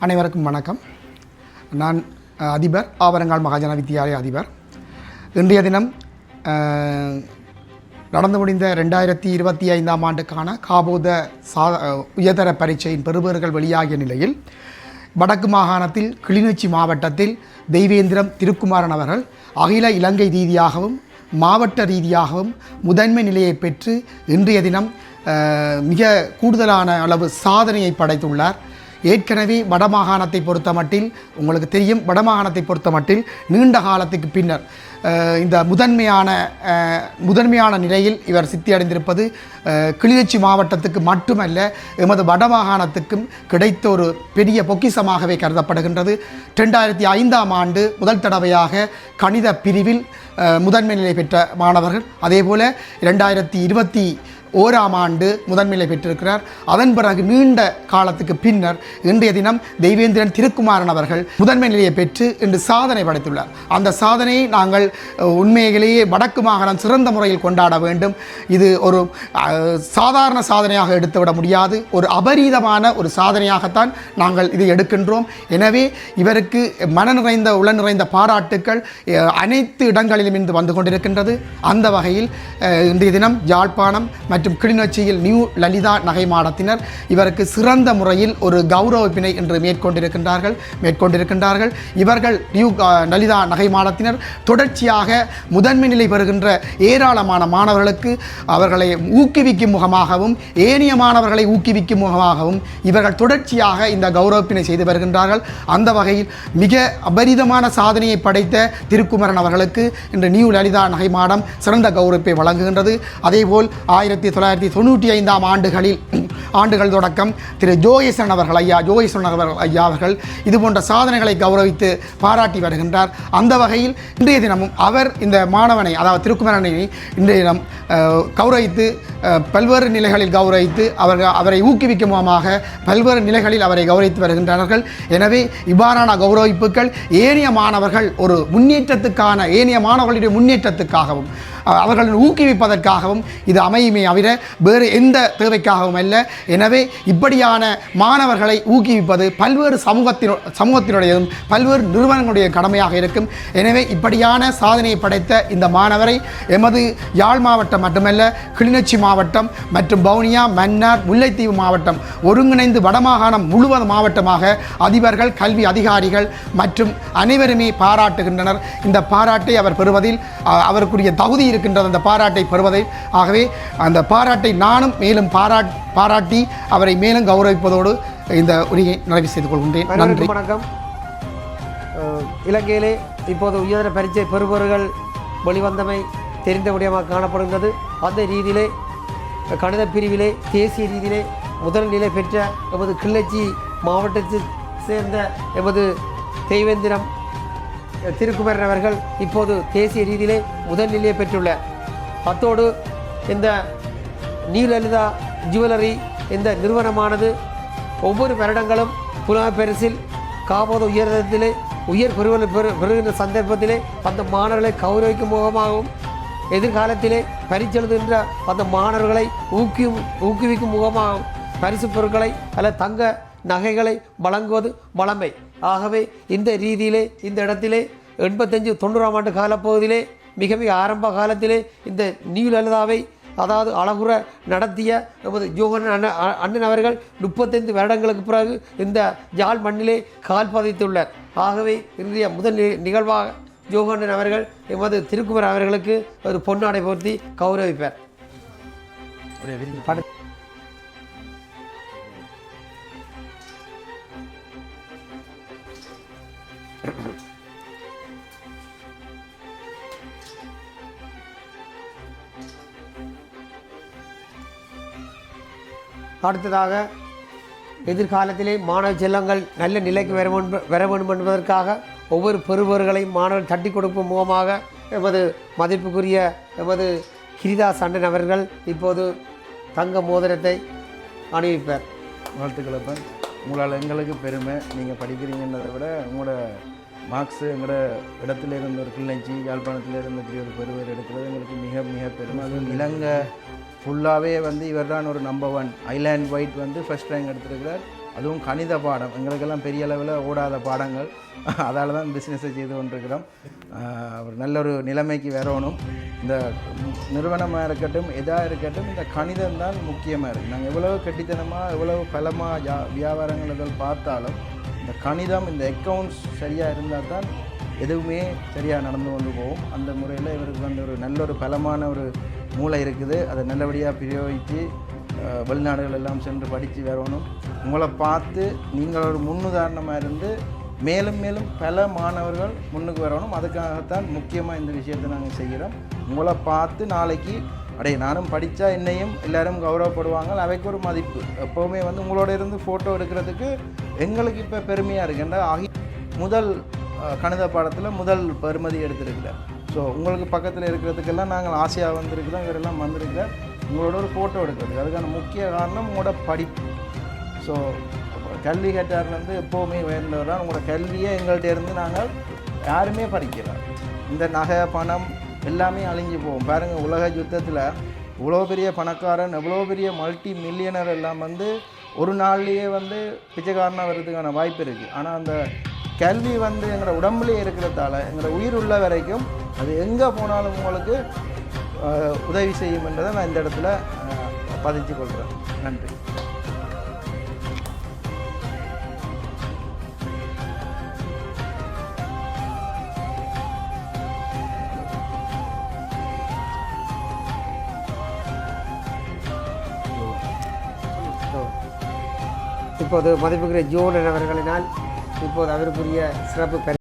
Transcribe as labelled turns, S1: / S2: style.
S1: அனைவருக்கும் வணக்கம். நான் அதிபர் ஆவரங்கால் மகாஜன வித்தியாலய அதிபர். இன்றைய தினம் நடந்து முடிந்த 2025ஆம் ஆண்டுக்கான காபோத உயர்தர பரீட்சையின் பெறுபேறுகள் வெளியாகிய நிலையில் வடக்கு மாகாணத்தில் கிளிநொச்சி மாவட்டத்தில் தெய்வேந்திரம் திருக்குமாரன் அவர்கள் அகில இலங்கை ரீதியாகவும் மாவட்ட ரீதியாகவும் முதன்மை நிலையை பெற்று இன்றைய தினம் மிக கூடுதலான அளவு சாதனையை படைத்துள்ளார். ஏற்கனவே வடமாகாணத்தை பொறுத்த மட்டில் உங்களுக்கு தெரியும், வடமாகாணத்தை பொறுத்த மட்டில் நீண்ட காலத்துக்கு பின்னர் இந்த முதன்மையான நிலையில் இவர் சித்தியடைந்திருப்பது கிளிநொச்சி மாவட்டத்துக்கு மட்டுமல்ல, எமது வடமாகாணத்துக்கும் கிடைத்த ஒரு பெரிய பொக்கிஷமாகவே கருதப்படுகின்றது. 2005ஆம் ஆண்டு முதல் தடவையாக கணித பிரிவில் முதன்மை நிலை பெற்ற மாணவர்கள், அதேபோல் 2021ஆம் ஆண்டு முதன்மையை பெற்றிருக்கிறார். அதன் பிறகு நீண்ட காலத்துக்கு பின்னர் இன்றைய தினம் தெய்வேந்திரன் திருக்குமாரன் அவர்கள் முதன்மை நிலையை பெற்று இன்று சாதனை படைத்துள்ளார். அந்த சாதனையை நாங்கள் உண்மையிலேயே வடக்கு மாகாணம் சிறந்த முறையில் கொண்டாட வேண்டும். இது ஒரு சாதாரண சாதனையாக எடுத்துவிட முடியாது, ஒரு அபரீதமான ஒரு சாதனையாகத்தான் நாங்கள் இதை எடுக்கின்றோம். எனவே இவருக்கு மன நிறைந்த உள நிறைந்த பாராட்டுக்கள் அனைத்து இடங்களிலும் இன்று வந்து கொண்டிருக்கின்றது. அந்த வகையில் இன்றைய தினம் யாழ்ப்பாணம் மற்றும் கிளிநொச்சியில் நியூ லலிதா நகை மாடத்தினர் இவருக்கு சிறந்த முறையில் ஒரு கௌரவிப்பினை இன்று மேற்கொண்டிருக்கின்றார்கள். இவர்கள் நியூ லலிதா நகை மாடத்தினர் தொடர்ச்சியாக முதன்மை நிலை பெறுகின்ற ஏராளமான மாணவர்களுக்கு அவர்களை ஊக்குவிக்கும் முகமாகவும் ஏனைய மாணவர்களை ஊக்குவிக்கும் முகமாகவும் இவர்கள் தொடர்ச்சியாக இந்த கௌரவிப்பினை செய்து வருகின்றார்கள். அந்த வகையில் மிக அபரிதமான சாதனையை படைத்த திருக்குமரன் அவர்களுக்கு இன்று நியூ லலிதா நகை மாடம் சிறந்த கௌரவிப்பை வழங்குகின்றது. அதேபோல் 1995ஆம் ஆண்டுகள் தொடக்கம் திரு ஜோயேசன் அவர்கள் ஐயா அவர்கள் இதுபோன்ற சாதனைகளை கௌரவித்து பாராட்டி வருகின்றார். அந்த வகையில் இன்றைய தினமும் அவர் இந்த மாணவனை, அதாவது திருக்குமரனை இன்றைய தினம் கௌரவித்து பல்வேறு நிலைகளில் கௌரவித்து அவரை ஊக்குவிக்கும் முகமாக பல்வேறு நிலைகளில் அவரை கௌரவித்து வருகின்றார்கள். எனவே இவ்வாறான கௌரவிப்புகள் ஏனைய மாணவர்கள் ஒரு முன்னேற்றத்துக்கான ஏனைய மாணவர்களுடைய முன்னேற்றத்துக்காகவும் அவர்களை ஊக்குவிப்பதற்காகவும் இது அமையுமே தவிர வேறு எந்த தேவைக்காகவும் அல்ல. எனவே இப்படியான மாணவர்களை ஊக்குவிப்பது பல்வேறு சமூகத்தினுடையதும் பல்வேறு நிறுவனங்களுடைய கடமையாக இருக்கும். எனவே இப்படியான சாதனையை படைத்த இந்த மாணவரை எமது யாழ் மாவட்டம் மட்டுமல்ல, கிளிநொச்சி மாவட்டம் மற்றும் வவுனியா, மன்னார், முல்லைத்தீவு மாவட்டம் ஒருங்கிணைந்து வடமாகாணம் முழுவதும் மாவட்டமாக அதிபர்கள், கல்வி அதிகாரிகள் மற்றும் அனைவருமே பாராட்டுகின்றனர். இந்த பாராட்டை அவர் பெறுவதில் அவருக்குரிய தகுதி இருக்கின்றது, அந்த பாராட்டை பெறுவதை. ஆகவே அந்த பாராட்டை நானும் மேலும் பாராட்டி அவரை மேலும் கௌரவிப்பதோடு இந்த உரையை நிறைவு செய்து கொள்கின்றேன். நன்றி,
S2: வணக்கம். இலங்கையிலே இப்போது உயர்தர பரீட்சை பெறுபவர்கள் வெளிவந்தமை தெரிந்த விடயமாக காணப்படுகின்றது. அந்த ரீதியிலே கணித பிரிவிலே தேசிய ரீதியிலே முதல் நிலை பெற்ற எமது கிளிநொச்சி மாவட்டத்தை சேர்ந்த எமது தெய்வேந்திரம் திருக்குமரன் அவர்கள் இப்போது தேசிய ரீதியிலே முதல் நிலையை பெற்றுள்ளார். அத்தோடு இந்த நியூ லலிதா ஜுவல்லரி இந்த நிறுவனமானது ஒவ்வொரு வருடங்களும் புலமை பரிசில் காபோத உயர்தரத்திலே உயர் பெறுகின்ற சந்தர்ப்பத்திலே அந்த மாணவர்களை கௌரவிக்கும் முகமாகவும் எதிர்காலத்திலே பரிசு எழுதுகின்ற அந்த மாணவர்களை ஊக்குவிக்கும் முகமாகவும் பரிசு பொருட்களை அல்ல தங்க நகைகளை வழங்குவது வளமை. ஆகவே இந்த ரீதியிலே இந்த இடத்திலே 85-90ஆம் ஆண்டு காலப்பகுதியிலே மிக ஆரம்ப காலத்திலே இந்த நியூ லலிதாவை அதாவது அழகுற நடத்திய நமது ஜோகன் அண்ணன் அவர்கள் 35 வருடங்களுக்கு பிறகு இந்த யாழ் மண்ணிலே கால் பதித்துள்ளார். ஆகவே இன்றைய முதல் நிகழ்வாக ஜோகண்ணன் அவர்கள் எமது திருக்குமரன் அவர்களுக்கு ஒரு பொன்னாடை போர்த்தி கௌரவிப்பார். அடுத்ததாக எதிர்காலத்திலே மாணவ செல்லங்கள் நல்ல நிலைக்கு வர வேண்டும் என்பதற்காக ஒவ்வொரு பெறுபவர்களையும் மாணவர்கள் தட்டி கொடுக்கும் முகமாக எமது மதிப்புக்குரிய எமது கிரிதாஸ் அண்ணன் அவர்கள் இப்போது தங்க மோதிரத்தை அணிவிப்பார்.
S3: வாழ்த்துக்களப்ப, உங்களால் எங்களுக்கு பெருமை. நீங்கள் படிக்கிறீங்கன்றதை விட உங்களோட மார்க்ஸு எங்களோட இடத்துல இருந்த ஒரு கிளிநொச்சி யாழ்ப்பாணத்தில் இருந்த ஒரு பெறுவர் எடுக்கிறது எங்களுக்கு மிக மிக பெருமை. அதுவும் இலங்கை ஃபுல்லாகவே இவர் தான் ஒரு number 1 island wide first rank எடுத்திருக்கிறார். அதுவும் கணித பாடம் எங்களுக்கெல்லாம் பெரிய அளவில் ஓடாத பாடங்கள், அதால் தான் பிஸ்னஸை செய்து கொண்டிருக்கிறோம். ஒரு நல்ல ஒரு நிலைமைக்கு வரணும். இந்த நிறுவனமாக இருக்கட்டும் எதாக இருக்கட்டும் இந்த கணிதம் தான் முக்கியமாக இருக்குது. நாங்கள் எவ்வளவு கெட்டித்தனமாக எவ்வளவு பலமாக வியாபாரங்கள் இதில் பார்த்தாலும் இந்த கணிதம் இந்த அக்கௌண்ட்ஸ் சரியாக இருந்தால் தான் எதுவுமே சரியாக நடந்து கொண்டு போகும். அந்த முறையில் இவருக்கு வந்து ஒரு நல்ல ஒரு பலமான ஒரு மூளை இருக்குது. அதை நல்லபடியாக பிரயோகித்து வெளிநாடுகள் எல்லாம் சென்று படித்து வரணும். உங்களை பார்த்து நீங்கள் ஒரு முன்னுதாரணமாக இருந்து மேலும் மேலும் பல மாணவர்கள் முன்னுக்கு வரணும். அதுக்காகத்தான் முக்கியமாக இந்த விஷயத்தை நாங்கள் செய்கிறோம். உங்களை பார்த்து நாளைக்கு நானும் படித்தா என்னையும் எல்லோரும் கௌரவப்படுவாங்க, அவைக்கு ஒரு மதிப்பு. எப்போவுமே வந்து உங்களோட இருந்து ஃபோட்டோ எடுக்கிறதுக்கு எங்களுக்கு இப்போ பெருமையாக இருக்குண்டா. முதல் கணித பாடத்தில் முதல் பெறுமதி எடுத்திருக்கிறார். ஸோ உங்களுக்கு பக்கத்தில் இருக்கிறதுக்கெல்லாம் நாங்கள் ஆசையாக வந்திருக்கிறோம், இவரெல்லாம் வந்திருக்கிறார் உங்களோட ஒரு ஃபோட்டோ எடுக்கிறதுக்கு. அதுக்கான முக்கிய காரணம் உங்களோட படிப்பு. ஸோ கல்வி கற்றார்லேருந்து எப்போவுமே உயர்ந்தவர் தான். உங்களோட கல்வியை எங்கள்கிட்ட இருந்து நாங்கள் யாருமே பறிக்கிறோம். இந்த நகை பணம் எல்லாமே அழிஞ்சு போகும். பாருங்கள், உலக யுத்தத்தில் இவ்வளோ பெரிய பணக்காரன் எவ்வளோ பெரிய மல்டி மில்லியனர் எல்லாம் வந்து ஒரு நாள்லேயே வந்து பிச்சைக்காரனாக வர்றதுக்கான வாய்ப்பு இருக்குது. ஆனால் அந்த கல்வி வந்து எங்களோட உடம்புலேயே இருக்கிறதால எங்களோட உயிர் உள்ள வரைக்கும் அது எங்கே போனாலும் உங்களுக்கு உதவி செய்யும் என்றதை நான் இந்த இடத்துல பதிச்சு கொள்கிறேன். நன்றி.
S2: இப்போது மதிப்புக்குரிய ஜோன் அவர்களினால் இப்போது அவருக்குரிய சிறப்பு